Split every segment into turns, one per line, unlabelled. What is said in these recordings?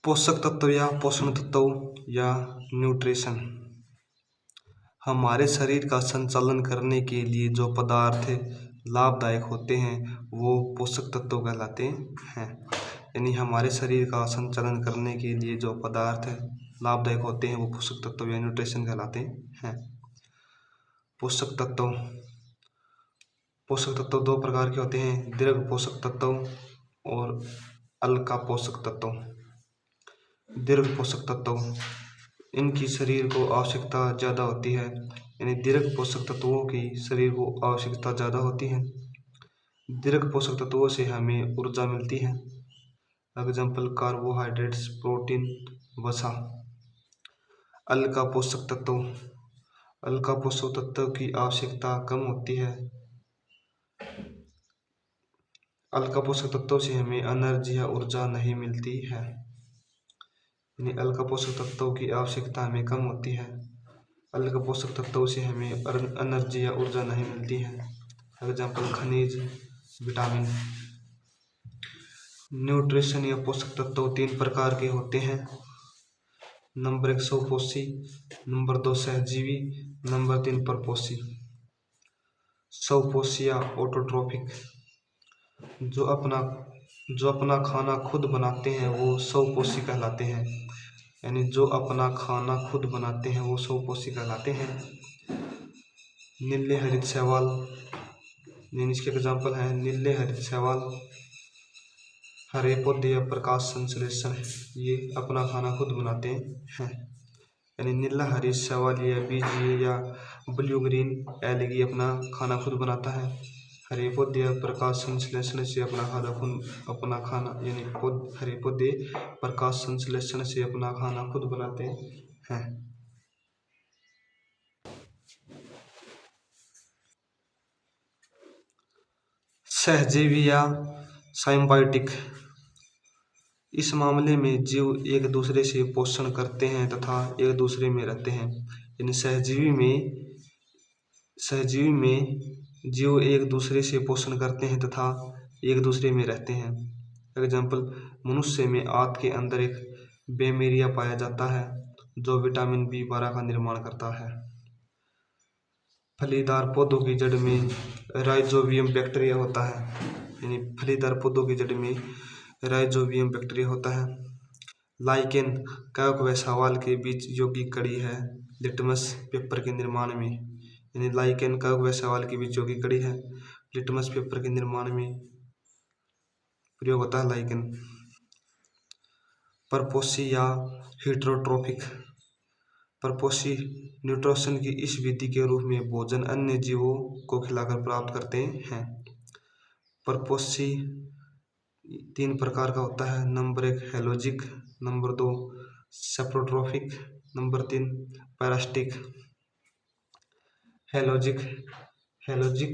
पोषक तत्व या पोषण तत्व या न्यूट्रिशन हमारे शरीर का संचालन करने के लिए जो पदार्थ लाभदायक होते हैं वो पोषक तत्व कहलाते हैं। यानी हमारे शरीर का संचालन करने के लिए जो पदार्थ लाभदायक होते हैं वो पोषक तत्व या न्यूट्रिशन कहलाते हैं। पोषक तत्व दो प्रकार के होते हैं, दीर्घ पोषक तत्व और अल्का पोषक तत्व। दीर्घ पोषक तत्व इनकी शरीर को आवश्यकता ज़्यादा होती है, यानी दीर्घ पोषक तत्वों की शरीर को आवश्यकता ज़्यादा होती है। दीर्घ पोषक तत्वों से हमें ऊर्जा मिलती है। एग्जाम्पल कार्बोहाइड्रेट्स, प्रोटीन, वसा। अल्का पोषक तत्व की आवश्यकता कम होती है। अल्का पोषक तत्वों से हमें एनर्जी या ऊर्जा नहीं मिलती है, यानी अल्का पोषक तत्वों की आवश्यकता हमें कम होती है। अल्का पोषक तत्वों से हमें एनर्जी या ऊर्जा नहीं मिलती है। एग्जाम्पल खनिज, विटामिन। न्यूट्रिशन या पोषक तत्व 3 प्रकार के होते हैं। नंबर 1 स्वपोषी, नंबर 2 सहजीवी, नंबर 3 परपोषी। स्वपोषी या ऑटोट्रोफिक, जो अपना खाना खुद बनाते हैं वो स्वपोषी कहलाते हैं। यानी जो अपना खाना खुद बनाते हैं वो स्वपोषी कहलाते हैं। नीले हरित शैवाल, यानी इसके एग्जाम्पल हैं नीले हरित शैवाल, हरे पौधे या प्रकाश संश्लेषण, ये अपना खाना खुद बनाते हैं। यानी नीला हरित शैवाल या बीज या ब्लू ग्रीन एलगी अपना खाना खुद बनाता है। हरे पौधे या प्रकाश संश्लेषण से अपना खाना यानी हरे पौधे प्रकाश संश्लेषण से अपना खाना खुद बनाते हैं। सहजीवी या साइम्बायोटिक, इस मामले में जीव एक दूसरे से पोषण करते हैं तथा एक दूसरे में रहते हैं। यानी सहजीवी में जीव एक दूसरे से पोषण करते हैं तथा एक दूसरे में रहते हैं। एग्जाम्पल, मनुष्य में आंत के अंदर एक बेमेरिया पाया जाता है जो विटामिन B12 का निर्माण करता है। फलीदार पौधों की जड़ में राइजोबियम बैक्टीरिया होता है, यानी फलीदार पौधों की जड़ में राइजोबियम बैक्टीरिया होता है। लाइकेन कवक व शैवाल के बीच यौगिक कड़ी है लिटमस पेपर के निर्माण में। यानी लाइकेन कवक व शैवाल के बीच यौगिक कड़ी है लिटमस पेपर के निर्माण में प्रयोग होता है लाइकेन। परपोषी या हेटरोट्रोफिक, परपोषी न्यूट्रिशन की इस विधि के रूप में भोजन अन्य जीवों को खिलाकर प्राप्त करते हैं। परपोषी 3 प्रकार का होता है। Number 1 holozoic, number 2 saprotrophic, number 3 parasitic. Holozoic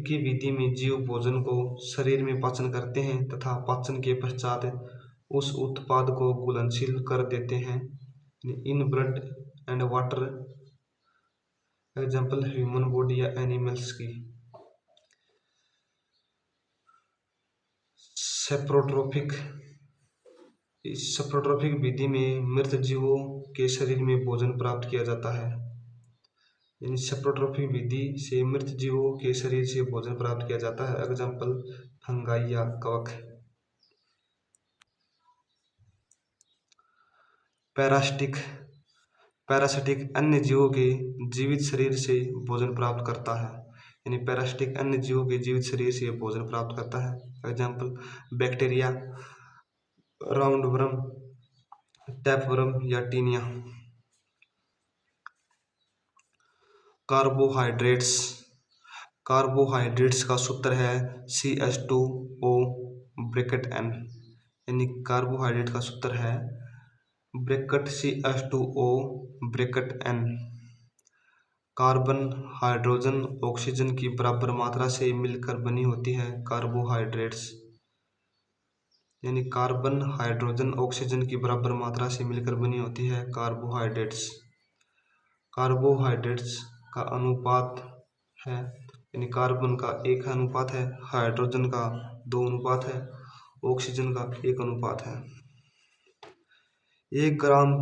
की विधि में जीव भोजन को शरीर में पाचन करते हैं तथा पाचन के पश्चात उस उत्पाद को घुलनशील कर देते हैं in blood and water. Example human body या एनिमल्स की। सेप्रोट्रोफिक विधि में मृत जीवों के शरीर में भोजन प्राप्त किया जाता है। यानी सेप्रोट्रोफिक विधि से मृत जीवों के शरीर से भोजन प्राप्त किया जाता है। एग्जाम्पल फंगाई या कवक। पैरासिटिक अन्य जीवों के जीवित शरीर से भोजन प्राप्त करता है। यानी पैरासिटिक अन्य जीवों के जीवित शरीर से भोजन प्राप्त करता है। एग्जाम्पल बैक्टीरिया, राउंडवर्म, टैपवर्म या टीनिया। कार्बोहाइड्रेट्स का सूत्र है CH2O(N). यानी कार्बोहाइड्रेट का सूत्र है CH2O(N). कार्बन हाइड्रोजन ऑक्सीजन की बराबर मात्रा से मिलकर बनी होती है कार्बोहाइड्रेट्स। यानी कार्बन हाइड्रोजन ऑक्सीजन की बराबर मात्रा से मिलकर बनी होती है कार्बोहाइड्रेट्स। कार्बोहाइड्रेट्स का अनुपात है, यानी कार्बन का 1 अनुपात है, हाइड्रोजन का 2 अनुपात है, ऑक्सीजन का 1 अनुपात है। 1 ग्राम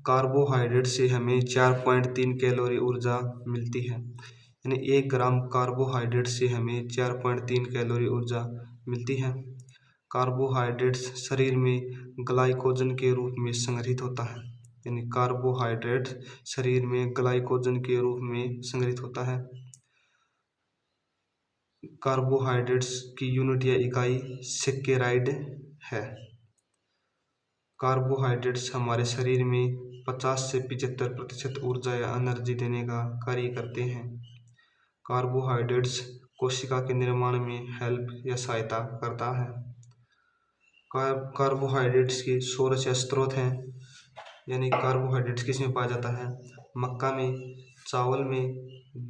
कार्बोहाइड्रेट से हमें 4.3 कैलोरी ऊर्जा मिलती है। यानी 1 ग्राम कार्बोहाइड्रेट से हमें 4.3 कैलोरी ऊर्जा मिलती है। कार्बोहाइड्रेट्स शरीर में ग्लाइकोजन के रूप में संग्रहित होता है। यानी कार्बोहाइड्रेट शरीर में ग्लाइकोजन के रूप में संग्रहित होता है। कार्बोहाइड्रेट्स की यूनिट या इकाई सेकेराइड है। कार्बोहाइड्रेट्स हमारे शरीर में 50 से 75% ऊर्जा या एनर्जी देने का कार्य करते हैं। कार्बोहाइड्रेट्स कोशिका के निर्माण में हेल्प या सहायता करता है। कार्बोहाइड्रेट्स के सोर्स या स्रोत हैं। यानी कार्बोहाइड्रेट्स किस में पाया जाता है? मक्का में, चावल में,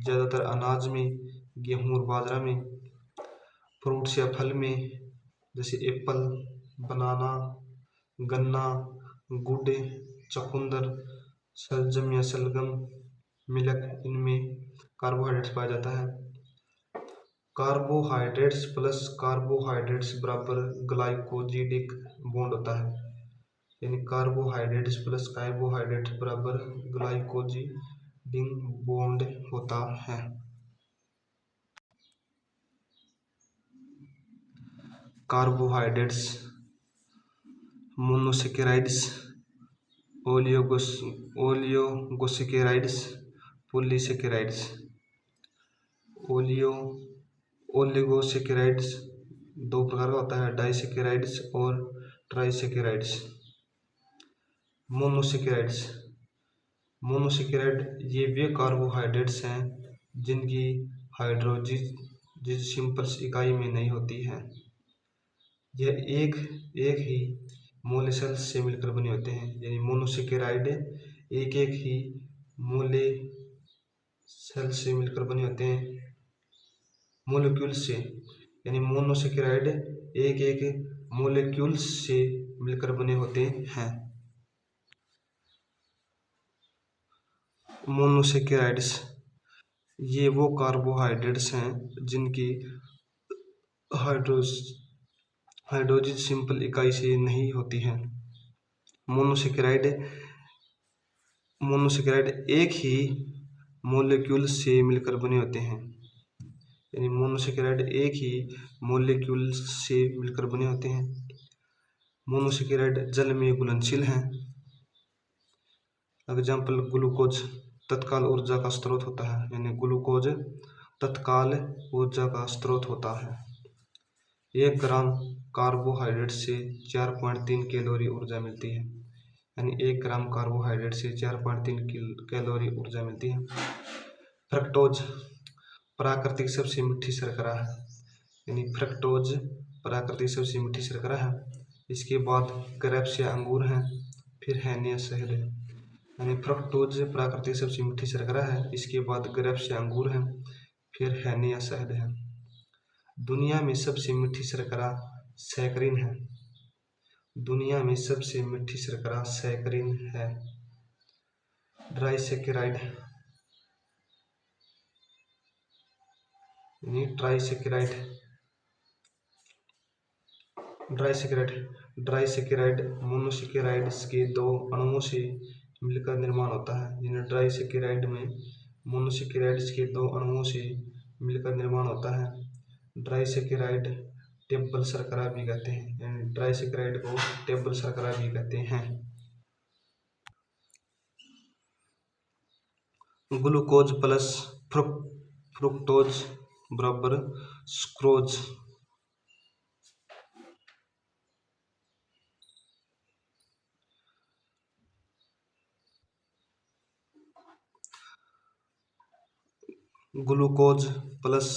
ज़्यादातर अनाज में, गेहूँ और बाजरा में, फ्रूट्स या फल में जैसे एप्पल, बनाना, गन्ना, गुड़, चुकंदर, सलजम या सलगम, मिल्क, इनमें कार्बोहाइड्रेट्स पाया जाता है। कार्बोहाइड्रेट्स प्लस कार्बोहाइड्रेट्स बराबर ग्लाइकोजिडिक बॉन्ड होता है। यानी कार्बोहाइड्रेट्स प्लस कार्बोहाइड्रेट बराबर ग्लाइकोजिडिक बॉन्ड होता है। Carbohydrates monosaccharides, oligosaccharides, polysaccharides. Oligosaccharides 2 प्रकार का होता है, डाइसेकेराइड्स और ट्राइसेकेराइड्स। मोनोसेकेराइड ये वे कार्बोहाइड्रेट्स हैं जिनकी हाइड्रोजिस सिंपल इकाई में नहीं होती है। यह एक ही मोलेसेल्स से मिलकर बने होते हैं। यानी मोनोसेकेराइड एक ही मोलेसेल्स से मिलकर बने होते हैं, मोलिक्यूल से। यानी मोनोसेकेराइड एक मोलिक्यूल्स से मिलकर बने होते हैं। मोनोसेकेराइड्स ये वो कार्बोहाइड्रेट्स हैं जिनकी हाइड्रोजिस सिंपल इकाई से नहीं होती है। मोनोसेकेराइड एक ही मोलिक्यूल से मिलकर बने होते हैं। यानी मोनोसेकेराइड एक ही मोलिक्यूल से मिलकर बने होते हैं। मोनोसेकेराइड जल में घुलनशील हैं। एग्जाम्पल ग्लूकोज तत्काल ऊर्जा का स्रोत होता है। यानी ग्लूकोज तत्काल ऊर्जा का स्रोत होता है। 1 ग्राम कार्बोहाइड्रेट से 4.3 कैलोरी ऊर्जा मिलती है। यानी 1 ग्राम कार्बोहाइड्रेट से 4.3 कैलोरी ऊर्जा मिलती है। फ्रक्टोज प्राकृतिक सबसे मीठी शर्करा है। यानी फ्रक्टोज प्राकृतिक सबसे मीठी शर्करा है। इसके बाद ग्रेप्स या अंगूर हैं, फिर हैन या शहद है। यानी फ्रक्टोज प्राकृतिक सबसे मीठी शर्करा है, इसके बाद ग्रेप्स या अंगूर हैं, फिर हैन या शहद है। दुनिया में सबसे मीठी शर्करा सैकरीन है। दुनिया में सबसे मीठी शर्करा सैकरीन है। ट्राइसेकेराइड यानी ट्राइसेकेराइड मोनोसेकेराइड्स के 2 अणुओं से मिलकर निर्माण होता है। यानी ट्राइसेकेराइड में मोनोसेकेराइड्स के 2 अणुओं से मिलकर निर्माण होता है। ट्राइसेकेराइड टेबल शर्करा भी कहते हैं। यानी ट्राइसेकेराइड को टेबल शर्करा भी कहते हैं। ग्लूकोज प्लस फ्रुक्टोज बराबर सुक्रोज। ग्लूकोज प्लस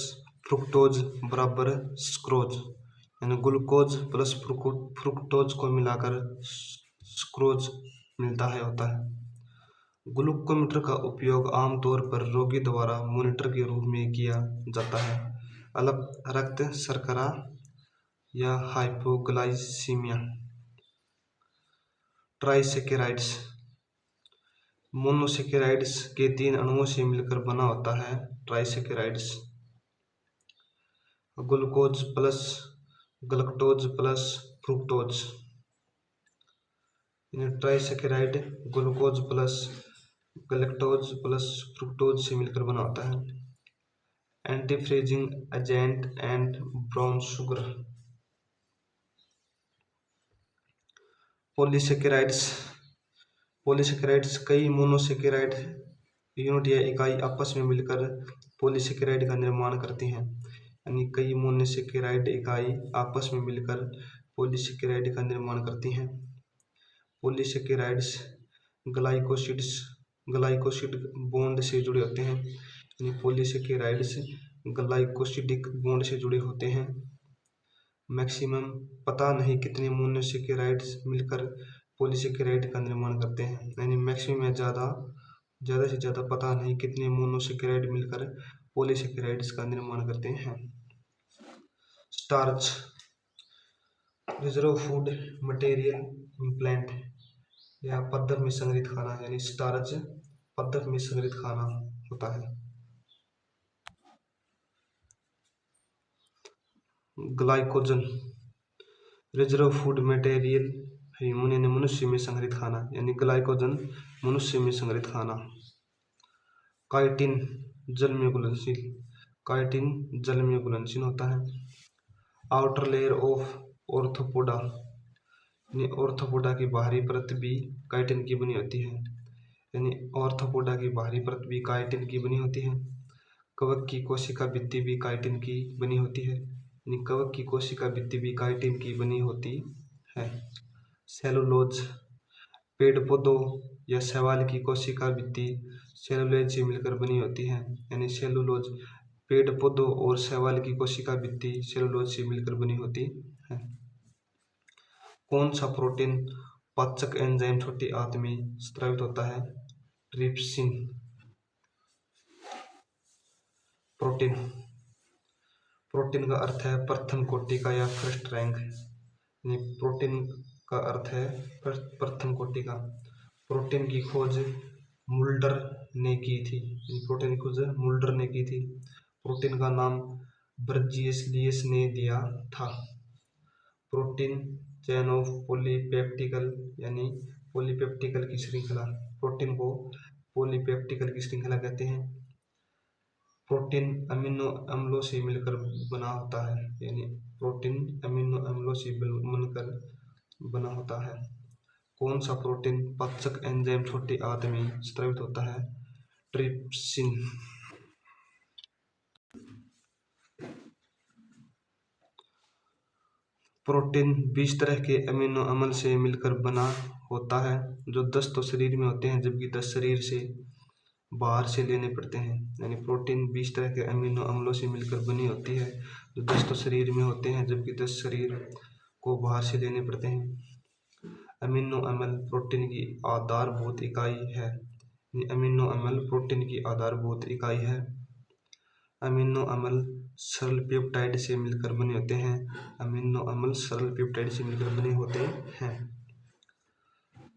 फ्रुक्टोज बराबर सुक्रोज। यानी ग्लूकोज प्लस फ्रुक्टोज को मिलाकर सुक्रोज मिलता है होता है। ग्लूकोमीटर का उपयोग आमतौर पर रोगी द्वारा मॉनिटर के रूप में किया जाता है। रक्त शर्करा या हाइपोग्लाइसीमिया। ट्राइसेकेराइड्स मोनोसेकेराइड्स के 3 अणुओं से मिलकर बना होता है trisaccharides. Glucose plus galactose plus fructose. Trisaccharide glucose plus galactose plus fructose से मिलकर बना होता है। Anti freezing agent and brown sugar. Polysaccharides कई मोनोसेकेराइड यूनिट या इकाई आपस में मिलकर पॉलीसेकेराइड का निर्माण करती हैं। यानी कई मोनोसेकेराइड इकाई आपस में मिलकर पॉलीसेकेराइड का निर्माण करती हैं। पॉलीसेकेराइड्स ग्लाइकोसिड बॉन्ड से जुड़े होते हैं। यानी पॉलीसेकेराइड्स ग्लाइकोसिडिक बॉन्ड से जुड़े होते हैं। मैक्सिमम पता नहीं कितने मोनोसेकेराइड्स मिलकर पॉलीसेकेराइड का निर्माण करते हैं। यानी मैक्सिमम ज़्यादा से ज़्यादा पता नहीं कितने मोनोसेकेराइड मिलकर पॉलीसेकेराइड्स का निर्माण करते हैं। Starch reserve food material implant या पद्धत में संग्रहित खाना। यानी स्टार्च पद्धत में संग्रहित खाना होता है। ग्लाइकोजन रिजर्व फूड मटेरियल मनुष्य में संग्रहित खाना। यानी ग्लाइकोजन मनुष्य में संग्रहित खाना। काइटिन जल में घुलनशील होता है। आउटर लेयर ऑफ ऑर्थोपोडा यानी ऑर्थोपोडा की बाहरी परत भी काइटिन की बनी होती है। यानी ऑर्थोपोडा की बाहरी परत भी काइटिन की बनी होती है। कवक की कोशिका भित्ति भी काइटिन की बनी होती है। यानी कवक की कोशिका भित्ति भी काइटिन की बनी होती है। सेलुलोज पेड़ पौधों या शैवाल की कोशिका भित्ति सेलुलोज से मिलकर बनी होती है। यानी सेलुलोज पेड़ पौधों और शैवाल की कोशिका भित्ति सेलुलोज से मिलकर बनी होती है। कौन सा प्रोटीन पाचक एंजाइम छोटी आंत में स्रावित होता है? ट्रिप्सिन। प्रोटीन का अर्थ है प्रथम कोटि का या फर्स्ट रैंक। प्रोटीन का अर्थ है प्रथम कोटि का। प्रोटीन की खोज मुल्डर ने की थी। प्रोटीन का नाम बर्जीलियस ने दिया था। प्रोटीन चेन ऑफ पॉलीपेप्टिकल यानी पॉलीपेप्टिकल की श्रृंखला। प्रोटीन को पॉलीपेप्टिकल की श्रृंखला कहते हैं। प्रोटीन अमीनो अम्लों से मिलकर बना होता है। यानी प्रोटीन अमीनो अम्लों से मिलकर बना होता है। कौन सा प्रोटीन पाचक एंजाइम छोटी आंत में स्रावित होता है? ट्रिप्सिन। प्रोटीन 20 तरह के अमीनो अम्ल से मिलकर बना होता है। जो 10 तो शरीर में होते हैं जबकि 10 शरीर से बाहर से लेने पड़ते हैं। यानी प्रोटीन 20 तरह के अमीनो अम्लों से मिलकर बनी होती है। जो 10 तो शरीर में होते हैं जबकि 10 शरीर को बाहर से लेने पड़ते हैं। अमीनो अम्ल प्रोटीन की आधारभूत इकाई है। अमीनो अम्ल प्रोटीन की आधारभूत इकाई है। अमीनो अम्ल सरल पेप्टाइड से मिलकर बने होते हैं। अमीनो अम्ल सरल पेप्टाइड से मिलकर बने होते हैं।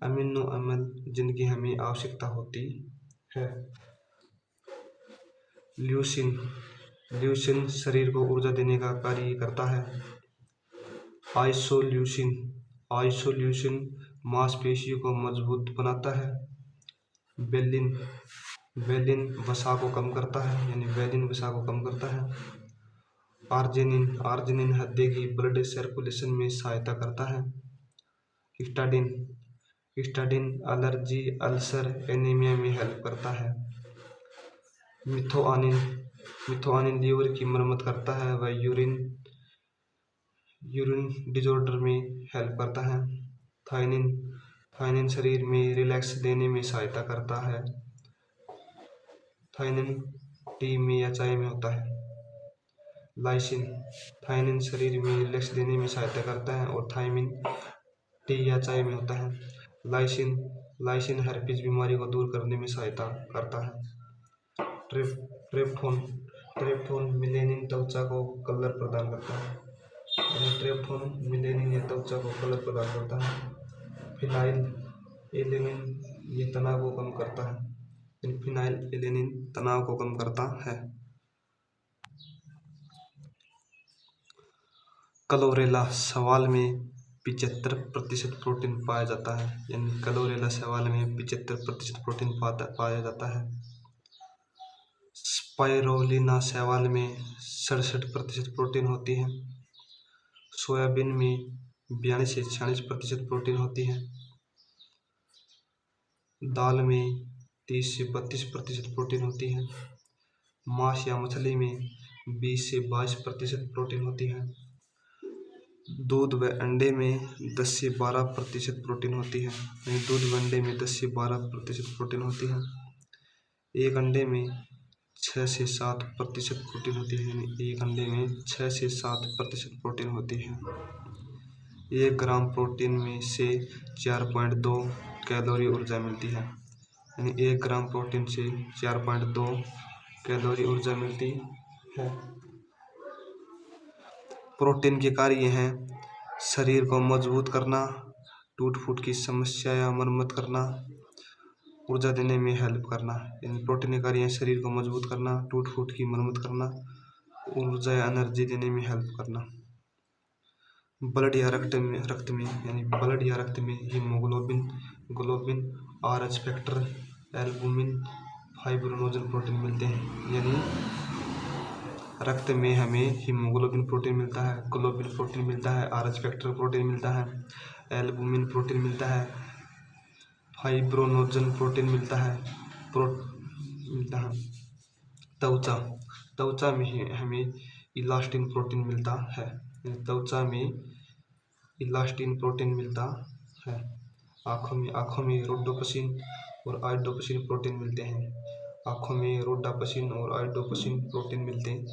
अमीनो अम्ल जिनकी हमें आवश्यकता होती है। ल्यूसीन शरीर को ऊर्जा देने का कार्य करता है। आइसोल्यूसिन मांसपेशियों को मजबूत बनाता है। वेलिन वसा को कम करता है। यानी वेलिन वसा को कम करता है। आर्जिनिन हृदय की ब्लड सर्कुलेशन में सहायता करता है। हिस्टाडिन एलर्जी अल्सर एनीमिया में हेल्प करता है। मिथोअनिन लीवर की मरम्मत करता है। वह यूरिन डिसऑर्डर में हेल्प करता है। थायनिन शरीर में रिलैक्स देने में सहायता करता है। थायनिन टी में या चाय में होता है। थायनिन शरीर में रिलैक्स देने में सहायता करता है और थायमिन टी या चाय में होता है। लाइसिन हर्पीज बीमारी को दूर करने में सहायता करता है। ट्रेप्टोन मिलेनिन त्वचा को कलर प्रदान करता है। ट्रेप्टोन मिलेनिन या त्वचा को कलर प्रदान करता है। फिनाइल एलेनिन ये तनाव को कम करता है। फिनाइल एलेनिन तनाव को कम करता है। क्लोरेला सवाल में 75% प्रोटीन पाया जाता है, यानी क्लोरेला शैवाल में 75% प्रोटीन पाया जाता है। स्पाइरोलिना शैवाल में 67% प्रोटीन होती है। सोयाबीन में 42 से 46% प्रोटीन होती है। दाल में 30 से 32% प्रोटीन होती है। मांस या मछली में 20 से 22% प्रोटीन होती है। दूध व अंडे में 10 से 12% प्रोटीन होती है, यानी दूध व अंडे में 10 से 12% प्रोटीन होती है। एक अंडे में 6 से 7% प्रोटीन होती है, यानी एक अंडे में 6 से 7% प्रोटीन होती है। 1 ग्राम प्रोटीन में से 4.2 कैलोरी ऊर्जा मिलती है, यानी 1 ग्राम प्रोटीन से 4.2 कैलोरी ऊर्जा मिलती है। प्रोटीन के कार्य हैं शरीर को मजबूत करना, टूट फूट की समस्या या मरम्मत करना, ऊर्जा देने में हेल्प करना। यानी प्रोटीन के कार्य हैं शरीर को मजबूत करना, टूट फूट की मरम्मत करना, ऊर्जा या एनर्जी देने में हेल्प करना। ब्लड या रक्त में यानी ब्लड या रक्त में haemoglobin, globin, RH factor, albumin, fibrinogen protein मिलते हैं। यानी रक्त में हमें हीमोग्लोबिन प्रोटीन मिलता है, ग्लोबिन प्रोटीन मिलता है, आरएच फैक्टर प्रोटीन मिलता है, एल्बुमिन प्रोटीन मिलता है, फाइब्रिनोजन प्रोटीन मिलता है। त्वचा में हमें इलास्टिन प्रोटीन मिलता है, त्वचा में इलास्टिन प्रोटीन मिलता है। आँखों में रोडोप्सिन और आइडोप्सिन प्रोटीन मिलते हैं। आँखों में रोडाप्सिन और आइडोप्सिन प्रोटीन मिलते हैं।